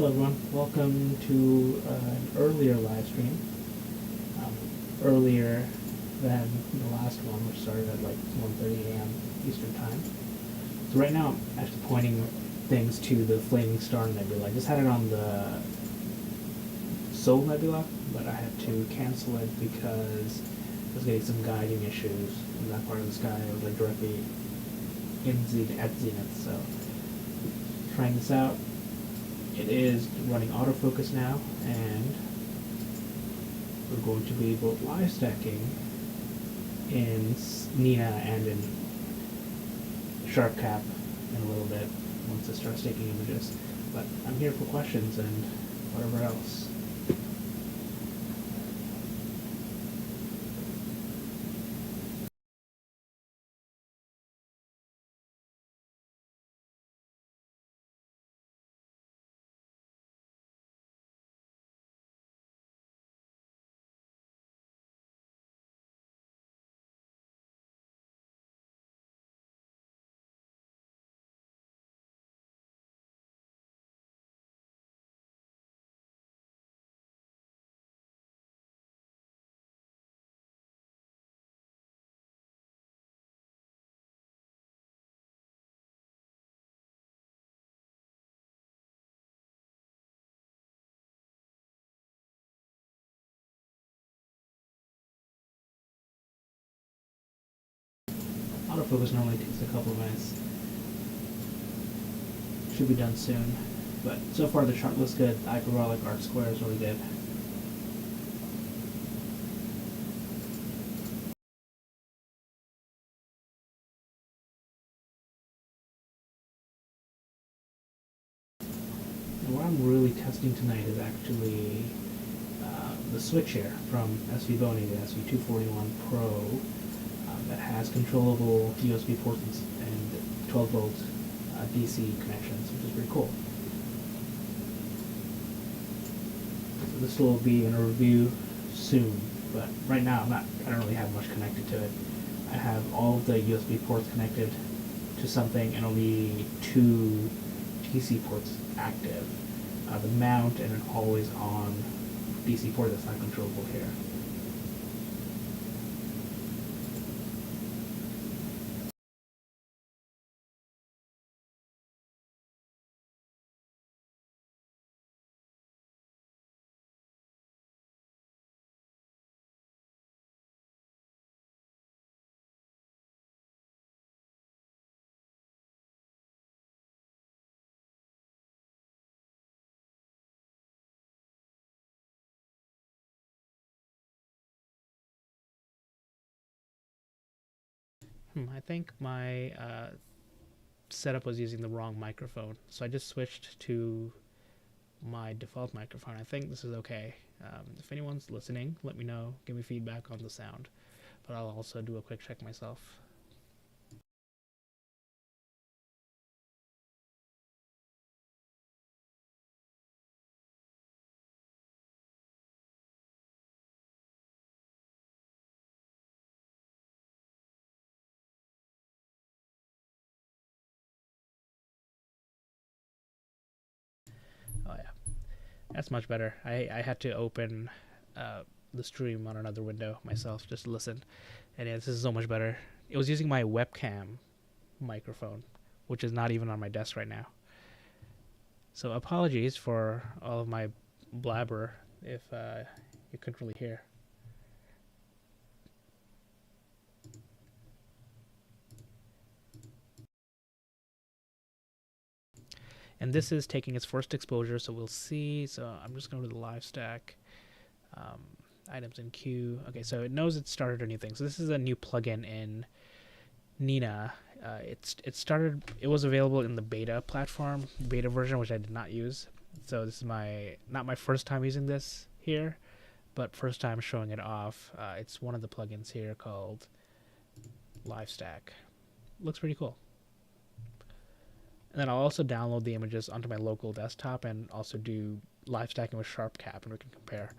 Hello everyone, welcome to an earlier live stream. Earlier than the last one, which started at like 1:30 a.m. Eastern Time. So right now I'm actually pointing things to the Flaming Star Nebula. I just had it on the Sol Nebula, but I had to cancel it because I was getting some guiding issues in that part of the sky. It was like directly at zenith, so trying this out. It is running autofocus now, and we're going to be both live stacking in Nina and in SharpCap in a little bit once it starts taking images. But I'm here for questions and whatever else. Autofocus normally takes a couple of minutes. Should be done soon. But so far the chart looks good. The hyperbolic arc square is really good. And what I'm really testing tonight is actually the switch here from SV Bony, the SV241 Pro, that has controllable USB ports and 12 volt DC connections, which is pretty cool. So this will be in a review soon, but right now I don't really have much connected to it. I have all of the USB ports connected to something and only 2 DC ports active. The mount and an always on DC port that's not controllable here. I think my setup was using the wrong microphone, so I just switched to my default microphone. I think this is okay. If anyone's listening, let me know, give me feedback on the sound, but I'll also do a quick check myself. Oh yeah, that's much better. I had to open the stream on another window myself just to listen, and yeah, this is so much better. It was using my webcam microphone, which is not even on my desk right now. So apologies for all of my blabber if you couldn't really hear. And this is taking its first exposure, so we'll see. So I'm just going to the live stack. Items in queue. Okay, so it knows it started a new thing. So this is a new plugin in Nina. It was available in the beta platform, beta version, which I did not use. So this is not my first time using this here, but first time showing it off. It's one of the plugins here called LiveStack. Looks pretty cool. And then I'll also download the images onto my local desktop and also do live stacking with SharpCap, and we can compare.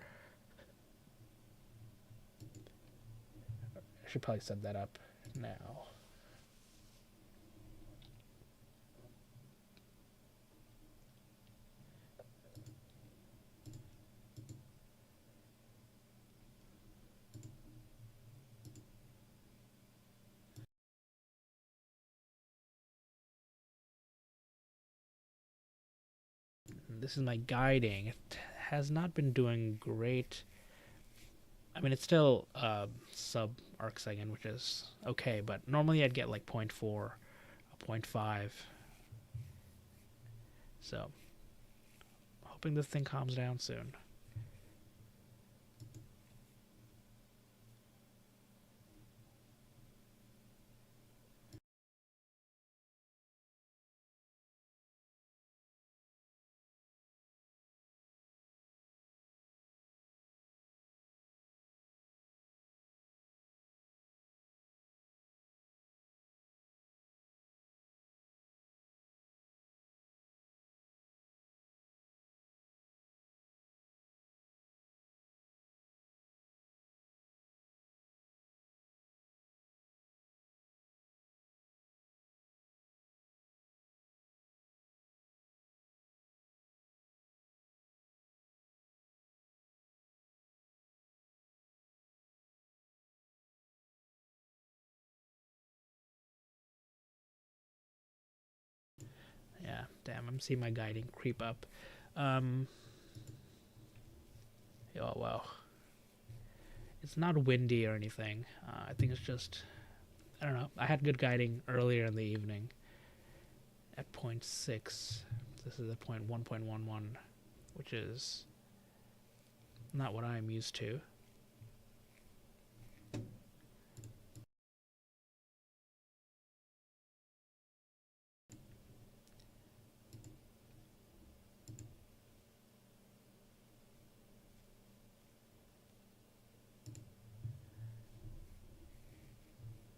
I should probably set that up now. this is my guiding. It has not been doing great. I mean, it's still sub arc second, which is okay, but normally I'd get like 0.4, or 0.5. So, hoping this thing calms down soon. Yeah, damn, I'm seeing my guiding creep up. Oh, wow. It's not windy or anything. I think it's just, I don't know. I had good guiding earlier in the evening at 0.6. This is at 1.11, which is not what I'm used to.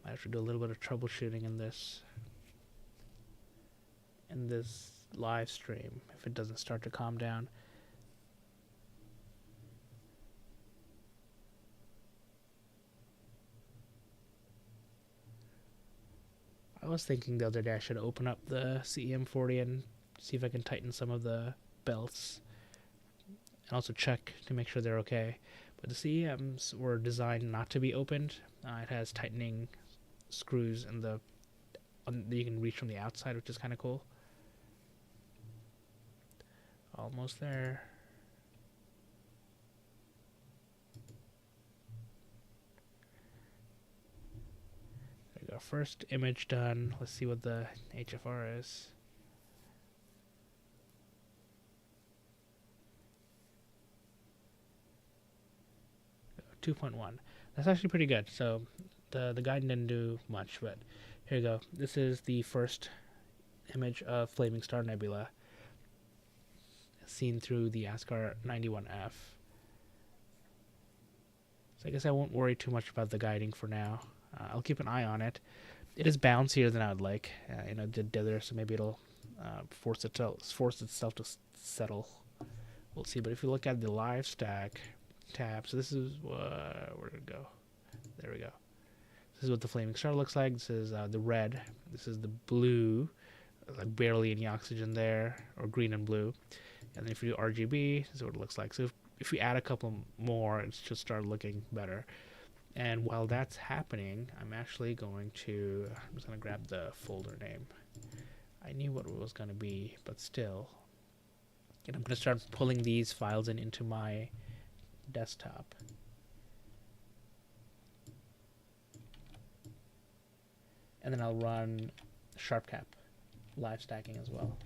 I have to do a little bit of troubleshooting in this live stream if it doesn't start to calm down. I was thinking the other day I should open up the CEM40 and see if I can tighten some of the belts and also check to make sure they're okay. But the CEMs were designed not to be opened. It has tightening screws in the you can reach from the outside, which is kind of cool. Almost there. There we go. First image done. Let's see what the HFR is. 2.1. That's actually pretty good. So the guide didn't do much, but here you go. This is the first image of Flaming Star Nebula seen through the Askar 91F. So I guess I won't worry too much about the guiding for now. I'll keep an eye on it. It is bouncier than I would like. It did dither, so maybe it'll force itself to settle. We'll see. But if you look at the live stack tab, so this is where did it go? There we go. This is what the Flaming Star looks like. This is the red. This is the blue, like barely any oxygen there, or green and blue. And then if you do RGB, this is what it looks like. So if we add a couple more, it should start looking better. And while that's happening, I'm just going to grab the folder name. I knew what it was going to be, but still. And I'm going to start pulling these files into my desktop. And then I'll run SharpCap live stacking as well.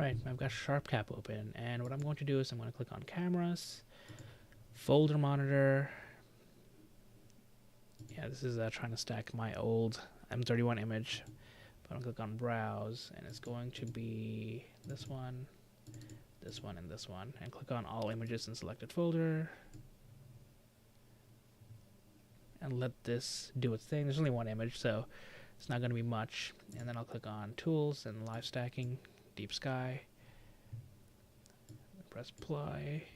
Alright, I've got SharpCap open, and what I'm going to do is I'm going to click on Cameras, Folder Monitor. Yeah, this is trying to stack my old M31 image. But I'm going to click on Browse, and it's going to be this one, and this one. And click on All Images in Selected Folder. And let this do its thing. There's only one image, so it's not going to be much. And then I'll click on Tools and Live Stacking, Deep Sky. Press Play.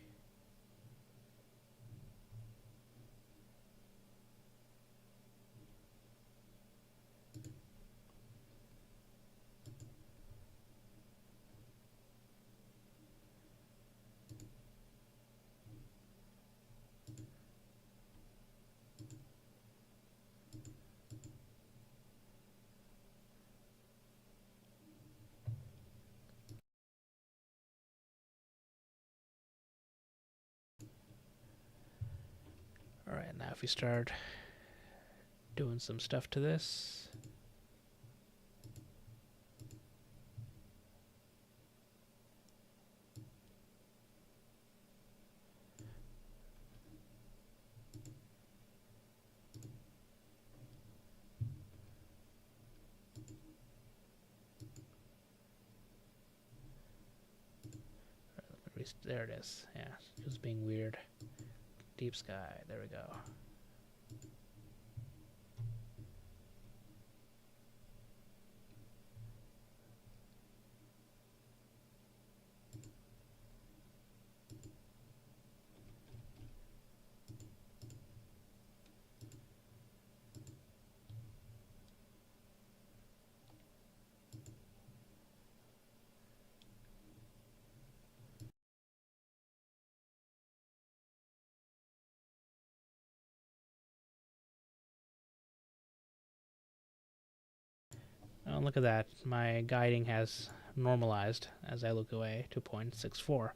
Alright, now if we start doing some stuff to this. There it is. Yeah, just being weird. Deep Sky. There we go. Oh, look at that. My guiding has normalized as I look away to 0.64,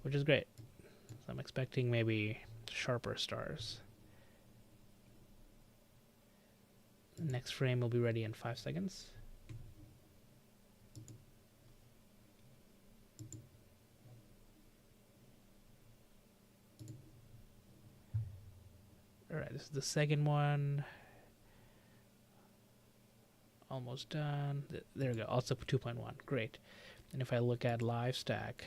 which is great. So I'm expecting maybe sharper stars. The next frame will be ready in 5 seconds. Alright, this is the second one. Almost done. There we go. Also 2.1. Great. And if I look at live stack,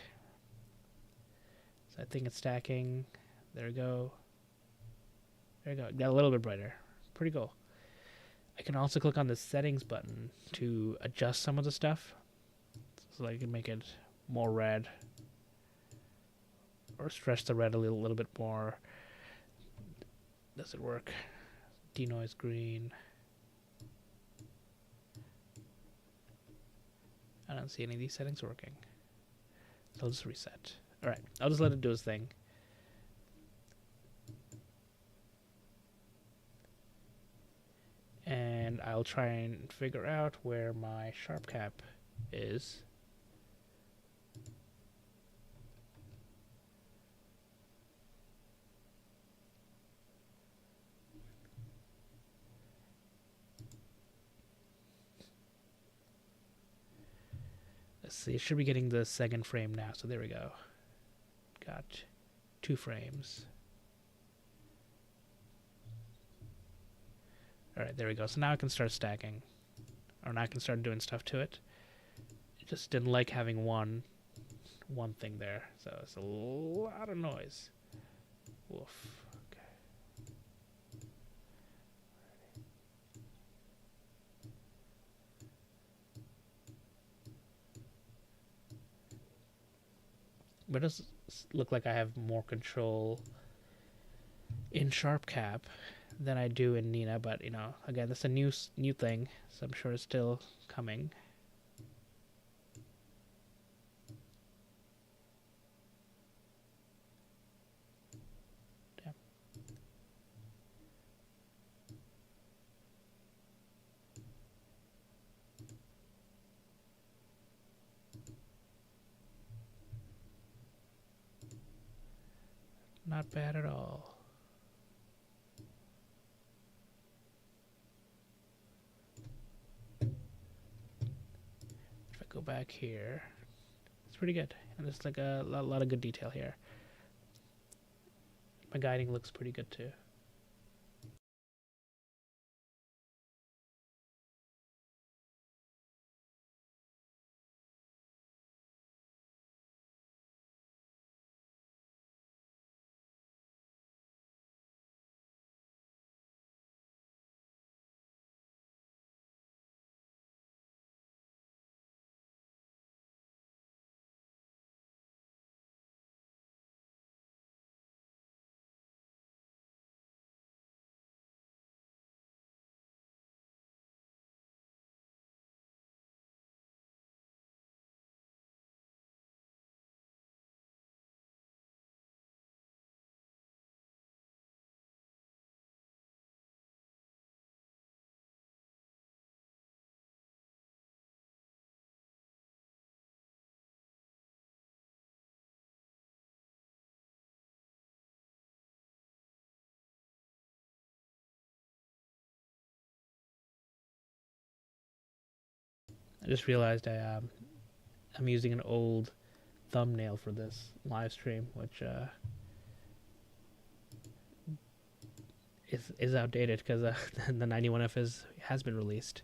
so I think it's stacking. There we go. There we go. Got a little bit brighter. Pretty cool. I can also click on the settings button to adjust some of the stuff. So I can make it more red. Or stretch the red a little bit more. Does it work? Denoise green. I don't see any of these settings working. So I'll just reset. Alright, I'll just let it do its thing. And I'll try and figure out where my SharpCap is. Let's see, it should be getting the second frame now, so there we go. Got 2 frames. Alright, there we go. So now I can start stacking. Or now I can start doing stuff to it. It just didn't like having one thing there. So it's a lot of noise. Woof. But it does look like I have more control in SharpCap than I do in Nina, but you know, again, that's a new thing, so I'm sure it's still coming. Yeah. Not bad at all. If I go back here, It's pretty good, and there's like a lot of good detail here. My guiding looks pretty good too. I just realized I'm using an old thumbnail for this live stream, which is outdated because the 91F has been released.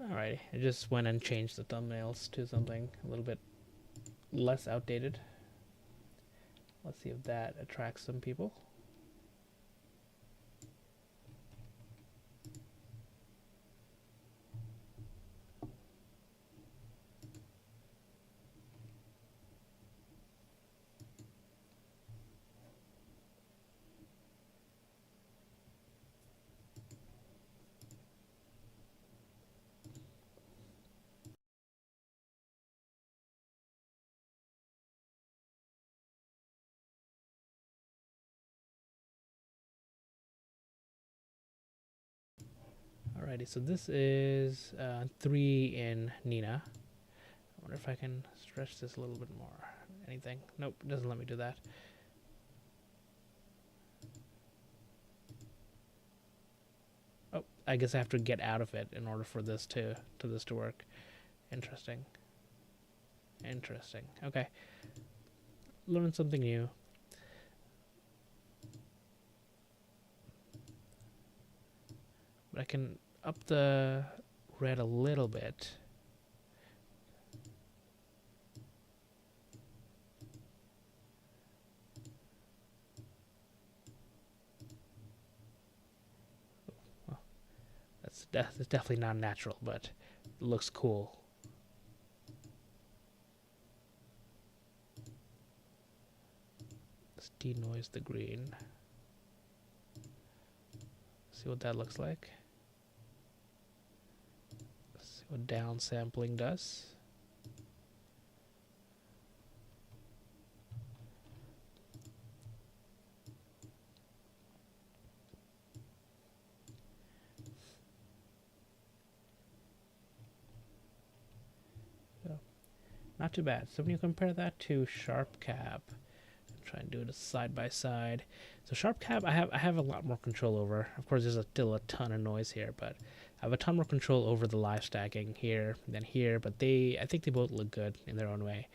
Alrighty, I just went and changed the thumbnails to something a little bit less outdated. Let's see if that attracts some people. Alrighty, so this is 3 in Nina. I wonder if I can stretch this a little bit more. Anything? Nope, it doesn't let me do that. Oh, I guess I have to get out of it in order for this to work. Interesting. Interesting. Okay. Learn something new. But I can up the red a little bit. Well, that's definitely not natural, but it looks cool. Let's denoise the green. See what that looks like. Let's see what downsampling does. So, not too bad. So when you compare that to Sharp Cap, try and do it side by side. So Sharp Cap, I have a lot more control over. Of course, there's still a ton of noise here, but I have a ton more control over the live stacking here than here. But I think they both look good in their own way.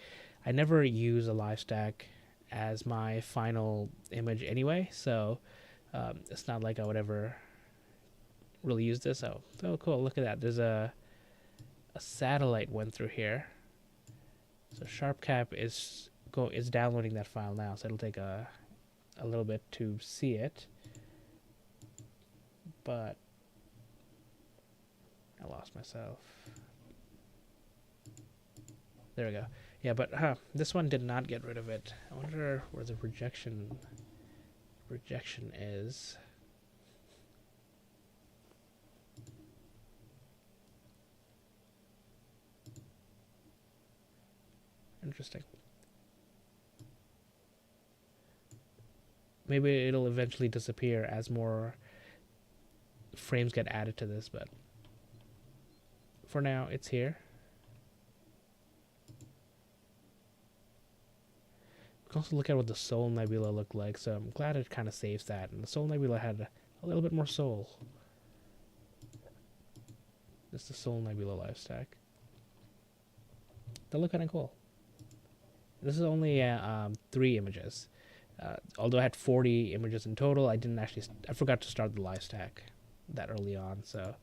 I never use a live stack as my final image anyway, so it's not like I would ever really use this. Oh cool! Look at that. There's a satellite went through here. So Sharp Cap is downloading that file now, so it'll take a little bit to see it. But I lost myself. There we go. Yeah, but this one did not get rid of it. I wonder where the rejection is. Interesting. Maybe it'll eventually disappear as more frames get added to this, but for now it's here. We can also look at what the Soul Nebula looked like, so I'm glad it kind of saves that. And the Soul Nebula had a little bit more soul. This is the Soul Nebula live stack. They look kind of cool. This is only 3 images. Although I had 40 images in total, I forgot to start the live stack that early on, so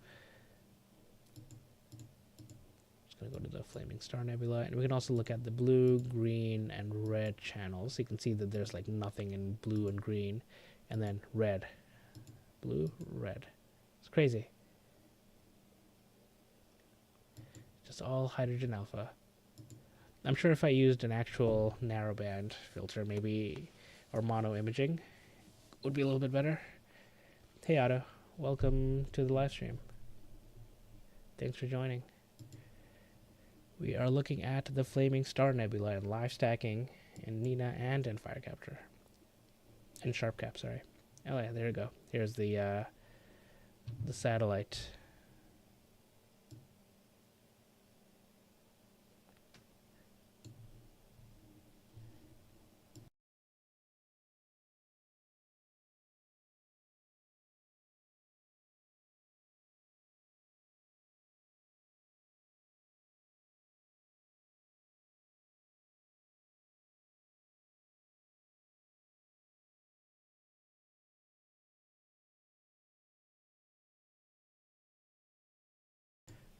just gonna go to the Flaming Star Nebula, and we can also look at the blue, green, and red channels. You can see that there's like nothing in blue and green, and then red, blue, red. It's crazy. Just all hydrogen alpha. I'm sure if I used an actual narrowband filter, maybe, or mono imaging, would be a little bit better. Hey Otto, welcome to the live stream. Thanks for joining. We are looking at the Flaming Star Nebula and live stacking in Nina and in Fire Capture. In Sharp Cap, sorry. Oh yeah, there we go. Here's the satellite.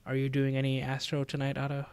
Are you doing any Astro tonight, Otto?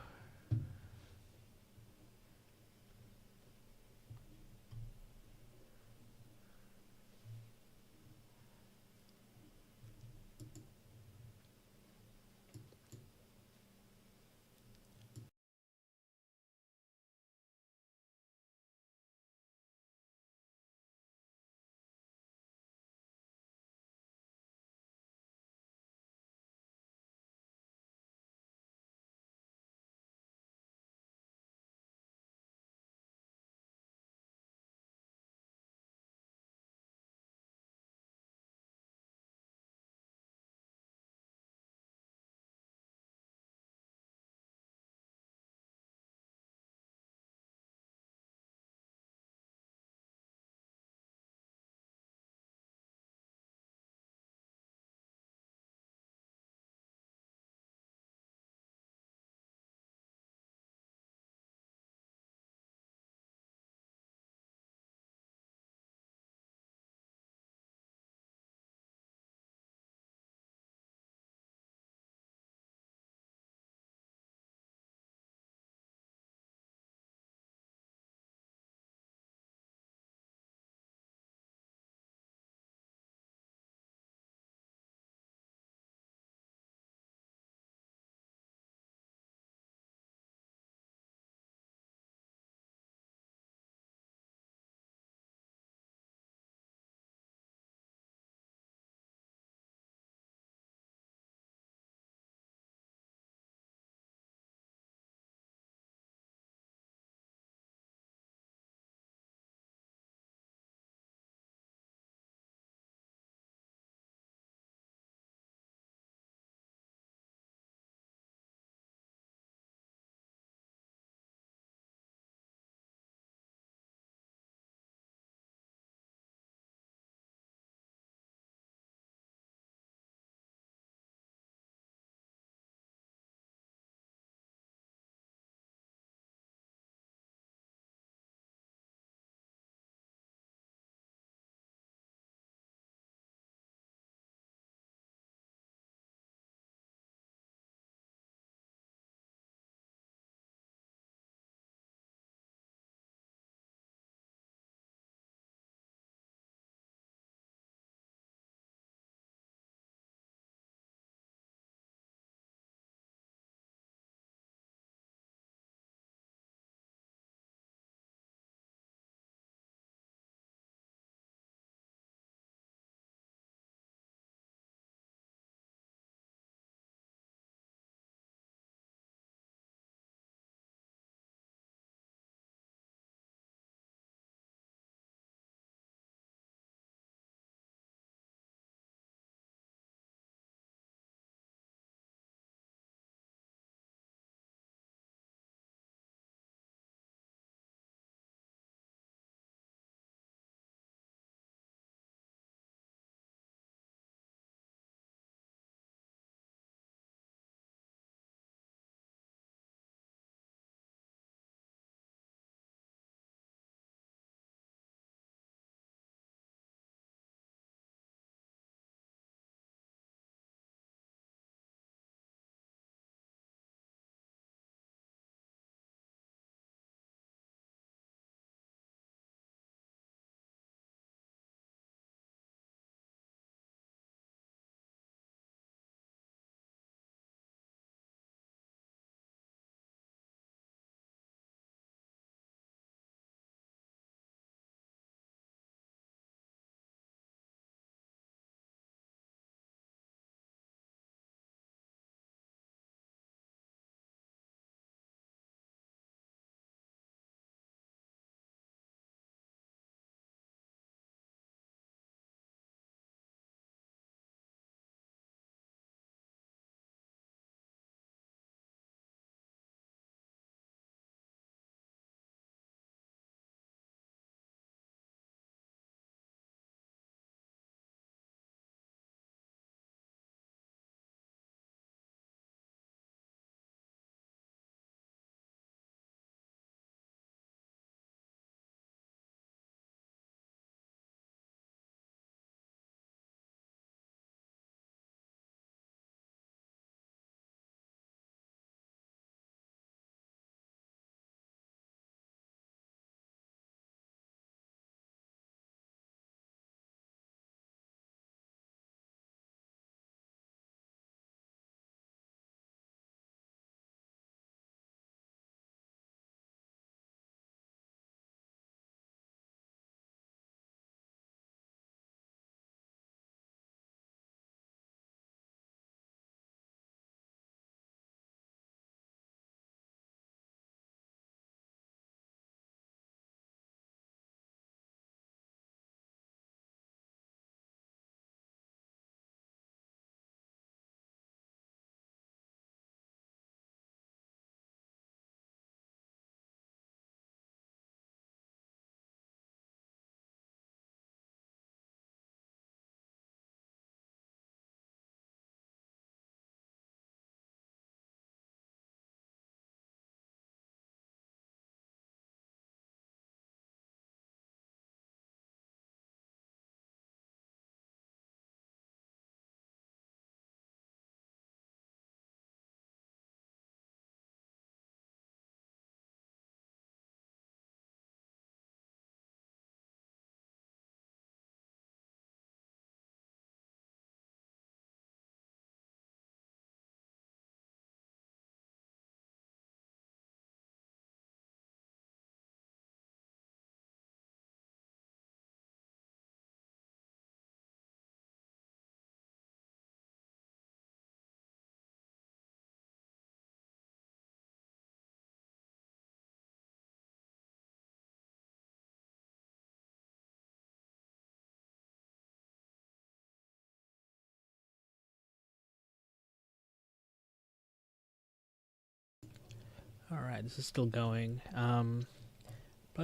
Alright, this is still going. Probably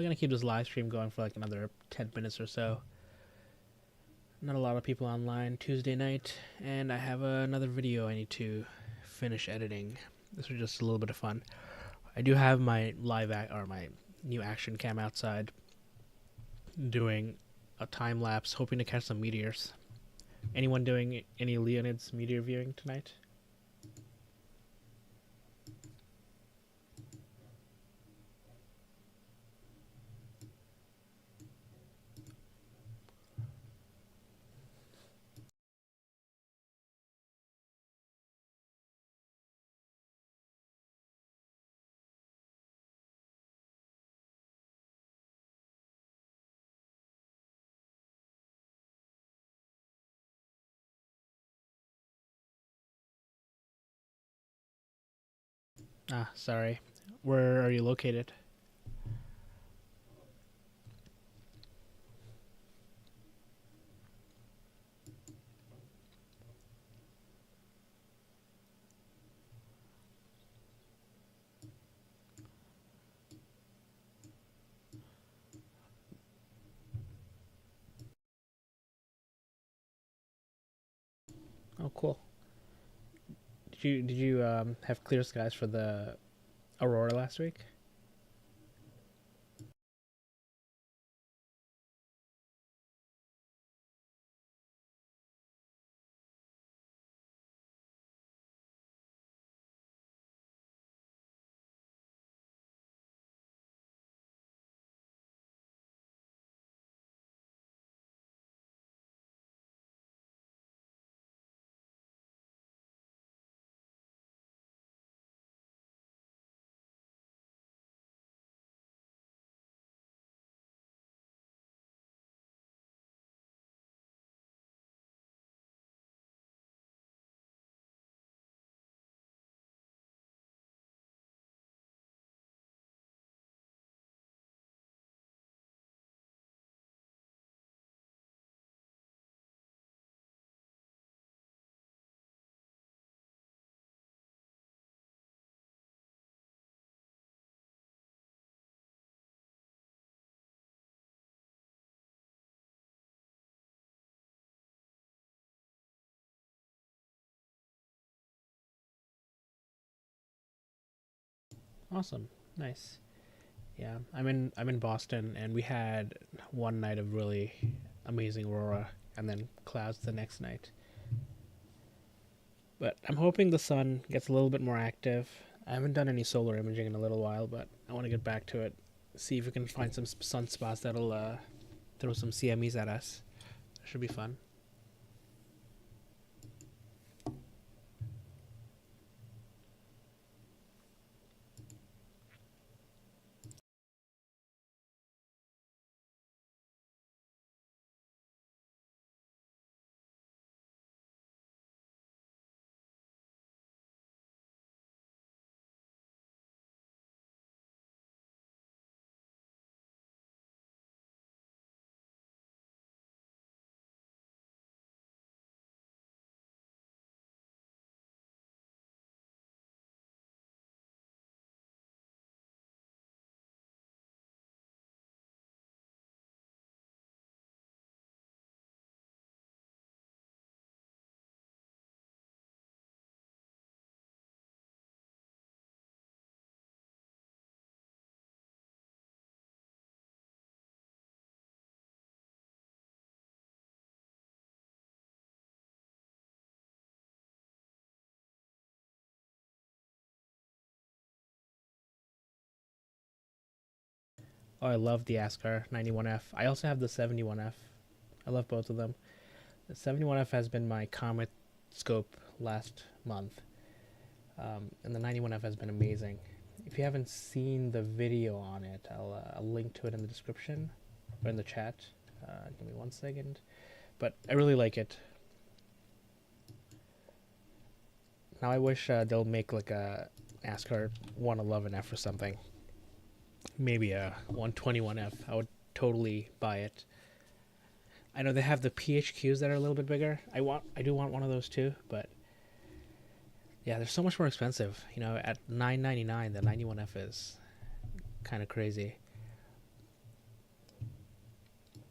gonna keep this live stream going for like another 10 minutes or so. Not a lot of people online Tuesday night, and I have another video I need to finish editing. This was just a little bit of fun. I do have my my new action cam outside doing a time lapse, hoping to catch some meteors. Anyone doing any Leonids meteor viewing tonight? Ah, sorry. Where are you located? Oh, cool. Did you have clear skies for the aurora last week? Awesome. Nice. Yeah, I'm in Boston, and we had one night of really amazing aurora, and then clouds the next night. But I'm hoping the sun gets a little bit more active. I haven't done any solar imaging in a little while, but I want to get back to it. See if we can find some sunspots that'll throw some CMEs at us. Should be fun. Oh, I love the Askar 91F. I also have the 71F. I love both of them. The 71F has been my comet scope last month, and the 91F has been amazing. If you haven't seen the video on it, I'll link to it in the description or in the chat. Give me 1 second. But I really like it. Now I wish they'll make like a Askar 111F or something. Maybe a 121F. I would totally buy it. I know they have the PHQs that are a little bit bigger. I do want one of those too, but Yeah, they're so much more expensive. You know, at $999, the 91F is kind of crazy.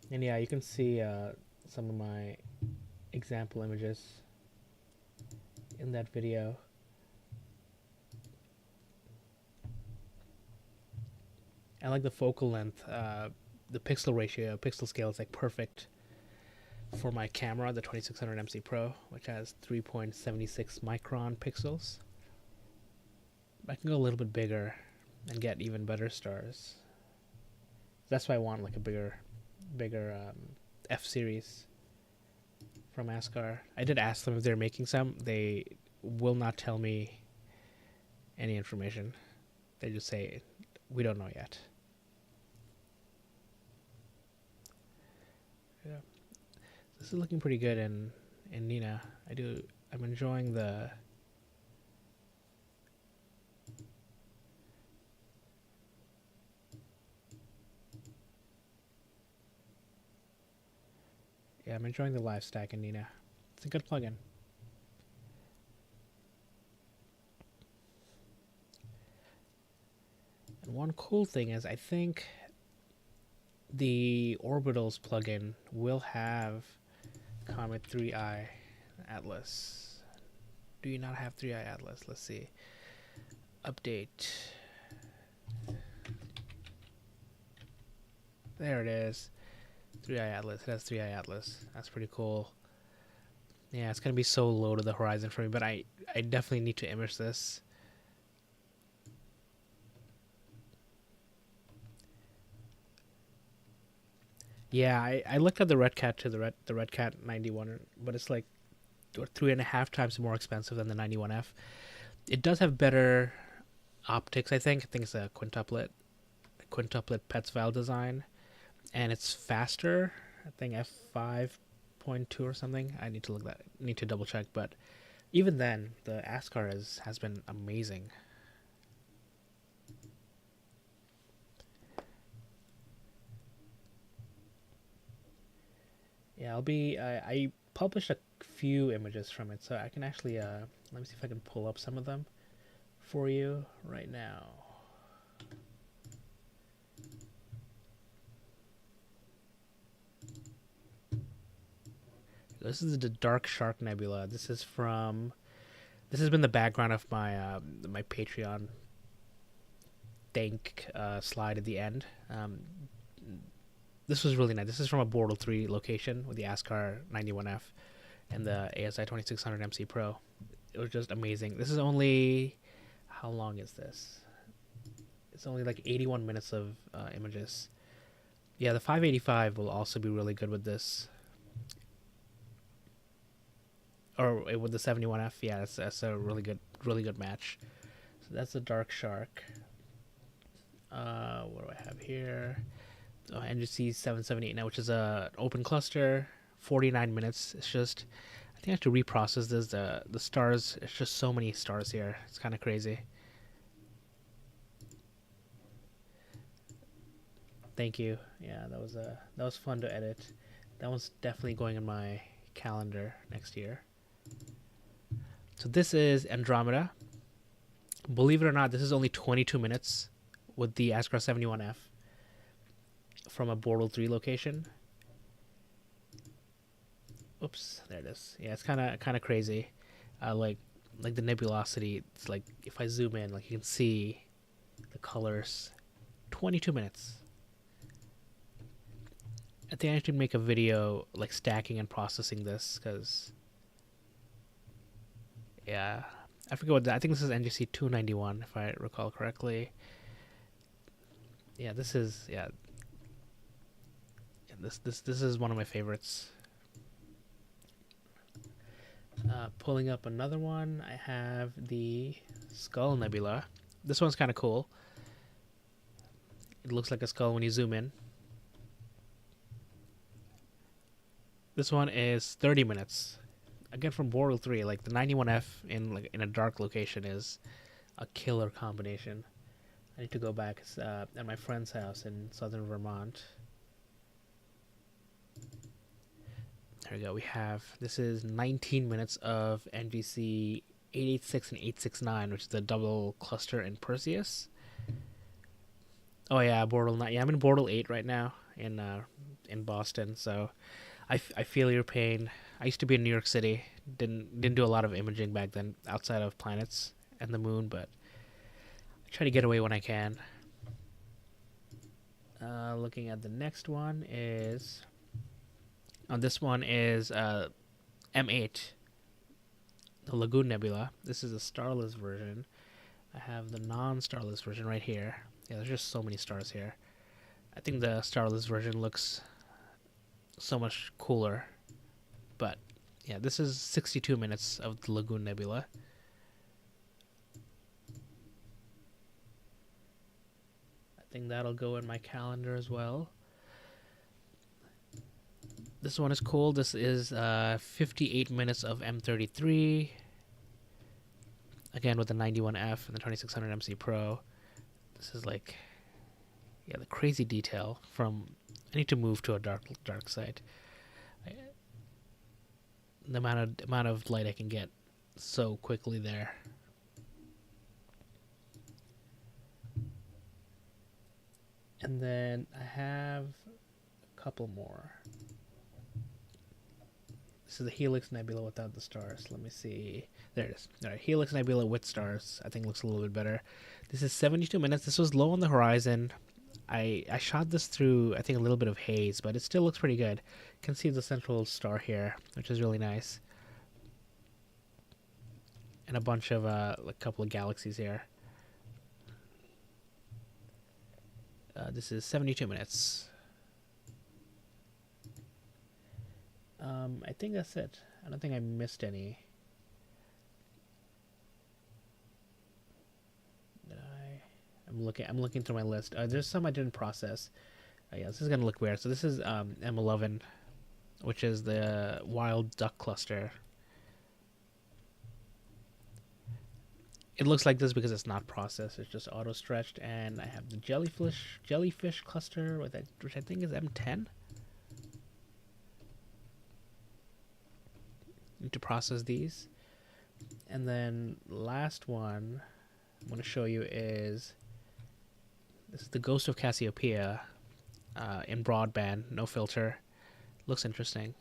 And yeah, you can see some of my example images in that video. And like the focal length, the pixel ratio, pixel scale is like perfect for my camera, the 2600 MC Pro, which has 3.76 micron pixels. I can go a little bit bigger and get even better stars. That's why I want like a bigger F series from Askar. I did ask them if they're making some. They will not tell me any information. They just say we don't know yet. Yeah, this is looking pretty good in Nina. I'm enjoying the I'm enjoying the live stack in Nina. It's a good plugin. And one cool thing is I think the Orbitals plugin will have Comet 3i Atlas. Do you not have 3i Atlas? Let's see. Update. There it is. 3i Atlas. It has 3i Atlas. That's pretty cool. Yeah, it's going to be so low to the horizon for me, but I definitely need to image this. Yeah, I looked at the Red Cat to the Red Cat 91, but it's like 3.5 times more expensive than the 91F. It does have better optics, I think. I think it's a quintuplet Pets Val design, and it's faster. I think f5.2 or something. I need to double check, but even then, the Askar has been amazing. Yeah, I published a few images from it, so I can actually let me see if I can pull up some of them for you right now. This is the Dark Shark Nebula. This has been the background of my my Patreon thank slide at the end. This was really nice. This is from a Bortle 3 location with the Askar 91F and the ASI 2600 MC Pro. It was just amazing. This is only, how long is this? It's only like 81 minutes of images. Yeah, the 585 will also be really good with this. Or with the 71F, yeah, that's a really good match. So that's the Dark Shark. What do I have here? NGC 778 now, which is a open cluster, 49 minutes. It's just, I think I have to reprocess this. The stars, it's just so many stars here. It's kind of crazy. Thank you. Yeah, that was fun to edit. That one's definitely going in my calendar next year. So this is Andromeda. Believe it or not, this is only 22 minutes with the Askar 71F from a Bortle 3 location. Oops, there it is. Yeah, it's kind of crazy. Like the nebulosity. It's like if I zoom in, like you can see the colors. 22 minutes. I think I should make a video like stacking and processing this because, yeah, I forget what I think this is NGC 291 if I recall correctly. Yeah, this is this is one of my favorites. Pulling up another one, I have the Skull Nebula. This one's kind of cool. It looks like a skull when you zoom in. This one is 30 minutes. Again from Bortle 3, like the 91F in a dark location is a killer combination. I need to go back at my friend's house in southern Vermont. There we go. This is 19 minutes of NGC 886 and 869, which is the double cluster in Perseus. Oh yeah, Bortle 9. Yeah, I'm in Bortle 8 right now in Boston, so I feel your pain. I used to be in New York City. Didn't do a lot of imaging back then outside of planets and the moon, but I try to get away when I can. Looking at the next one is this one is M8, the Lagoon Nebula. This is a starless version. I have the non-starless version right here. Yeah, there's just so many stars here. I think the starless version looks so much cooler. But yeah, this is 62 minutes of the Lagoon Nebula. I think that'll go in my calendar as well. This one is cool. This is 58 minutes of M33. Again with the 91F and the 2600 MC Pro. This is like, yeah, the crazy detail from. I need to move to a dark side. The amount of light I can get so quickly there. And then I have a couple more. This is the Helix Nebula without the stars. Let me see. There it is. All right, Helix Nebula with stars. I think looks a little bit better. This is 72 minutes. This was low on the horizon. I shot this through, I think, a little bit of haze, but it still looks pretty good. You can see the central star here, which is really nice. And a bunch of, a couple of galaxies here. This is 72 minutes. I think that's it. I don't think I missed any. Did I? I'm looking through my list. There's some I didn't process. Yeah, this is gonna look weird. So this is M11, which is the wild duck cluster. It looks like this because it's not processed. It's just auto stretched, and I have the jellyfish cluster with which I think is M10. Need to process these, and then last one I'm going to show you is this is the Ghost of Cassiopeia in broadband, no filter. Looks interesting.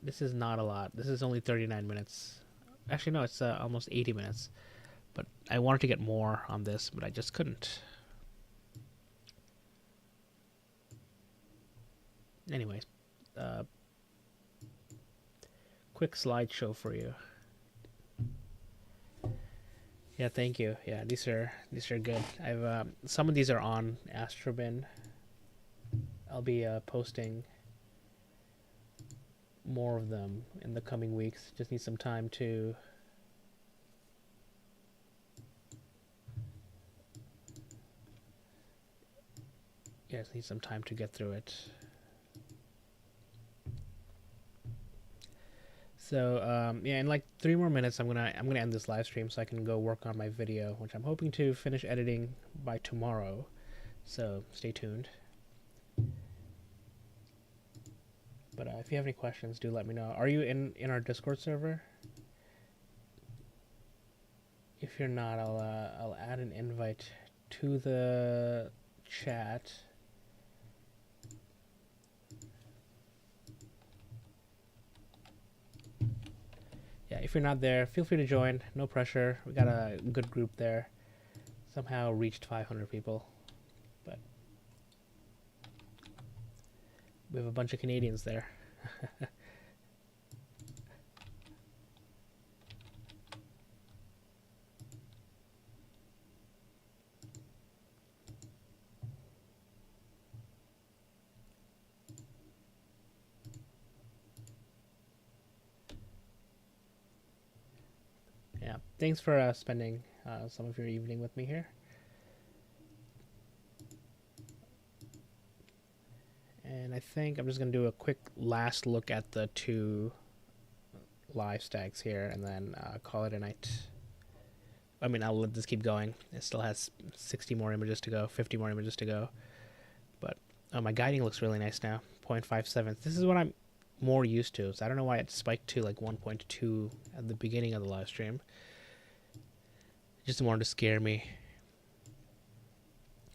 This is not a lot. This is only 39 minutes. Actually, no, it's almost 80 minutes. But I wanted to get more on this, but I just couldn't. Anyways, quick slideshow for you. Yeah, thank you. Yeah, these are good. I've some of these are on Astrobin. I'll be posting more of them in the coming weeks. Just need some time to just need some time to get through it. So yeah, in like 3 more minutes, I'm gonna end this live stream so I can go work on my video, which I'm hoping to finish editing by tomorrow. So stay tuned. But if you have any questions, do let me know. Are you in our Discord server? If you're not, I'll add an invite to the chat. Yeah, if you're not there, feel free to join. No pressure. We got a good group there. Somehow reached 500 people. But we have a bunch of Canadians there. Yeah, thanks for spending some of your evening with me here. And I think I'm just going to do a quick last look at the 2 live stacks here and then call it a night. I mean, I'll let this keep going. It still has 60 more images to go, 50 more images to go. But my guiding looks really nice now, 0.57. This is what I'm more used to. So I don't know why it spiked to like 1.2 at the beginning of the live stream. Just wanted to scare me.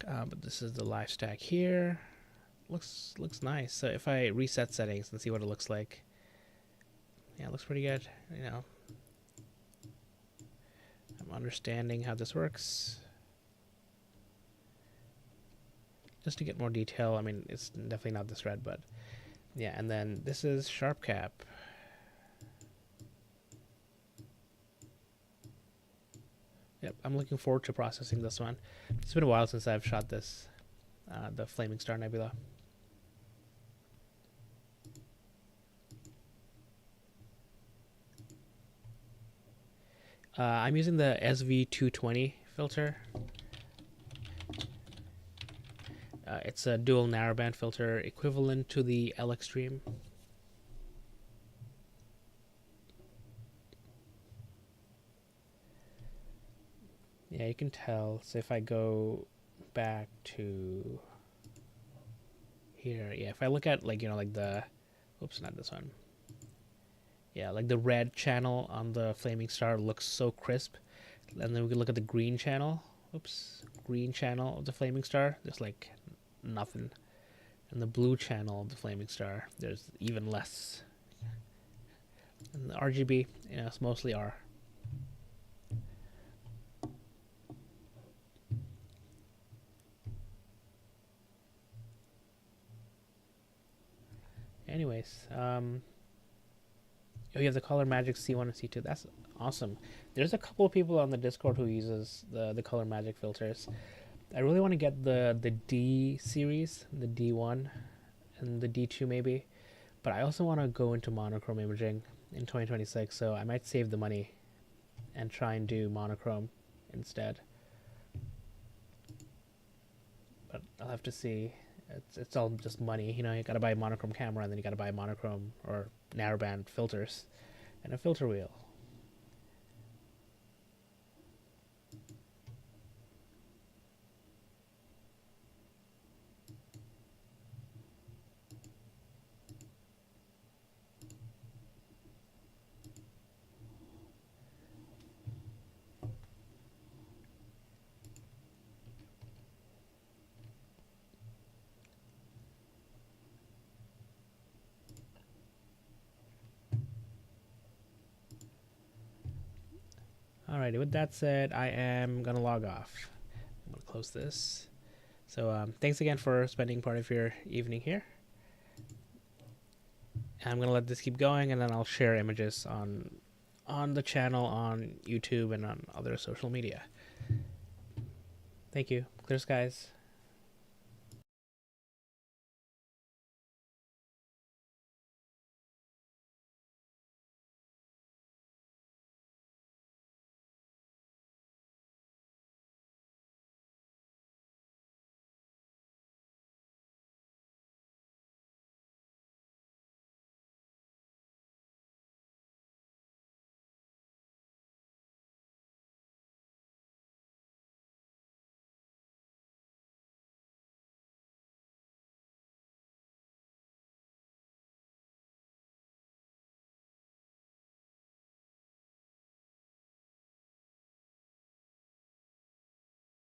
But this is the live stack here. Looks nice. So if I reset settings and see what it looks like, yeah, it looks pretty good. You know, I'm understanding how this works. Just to get more detail, I mean, it's definitely not this red, but yeah. And then this is sharp cap. Yep, I'm looking forward to processing this one. It's been a while since I've shot this, the Flaming Star Nebula. I'm using the SV220 filter. It's a dual narrowband filter equivalent to the L Extreme. Yeah, you can tell. So if I go back to here, yeah, if I look at like, you know, like the, oops, not this one. Yeah, like the red channel on the Flaming Star looks so crisp. And then we can look at the green channel. Oops, green channel of the Flaming Star. There's like nothing. And the blue channel of the Flaming Star, there's even less. And the RGB, you know, it's mostly R. Anyways, oh, you have the Color Magic C1 and C2. That's awesome. There's a couple of people on the Discord who uses the Color Magic filters. I really want to get the D series, the D1 and the D2 maybe, but I also want to go into monochrome imaging in 2026, so I might save the money and try and do monochrome instead. But I'll have to see. It's all just money, you know. You gotta buy a monochrome camera, and then you gotta buy monochrome or narrowband filters and a filter wheel. Alrighty, with that said, I am gonna log off. I'm gonna close this. So thanks again for spending part of your evening here. I'm gonna let this keep going, and then I'll share images on the channel, on YouTube, and on other social media. Thank you. Clear skies.